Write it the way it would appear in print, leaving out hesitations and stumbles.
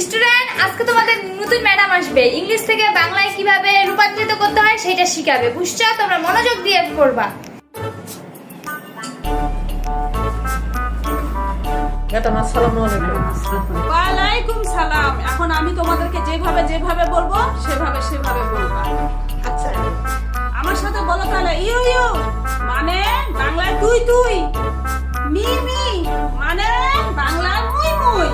Student, আজকে তোমাদের নতুন ম্যাডাম আসবে। ইংলিশ থেকে বাংলায় কিভাবে রূপান্তরিত করতে হয় সেটা শিখাবে। বুঝছো? তোমরা মনোযোগ দিয়ে পড়বা। ম্যাডাম আসসালামু আলাইকুম। ওয়ালাইকুম সালাম। এখন আমি তোমাদেরকে যেভাবে বলবো সেভাবে বলবা। আচ্ছা আমার সাথে বলো তাহলে। ইউ ইউ মানে বাংলায় তুই তুই। মি মি মানে বাংলায় মুই মুই।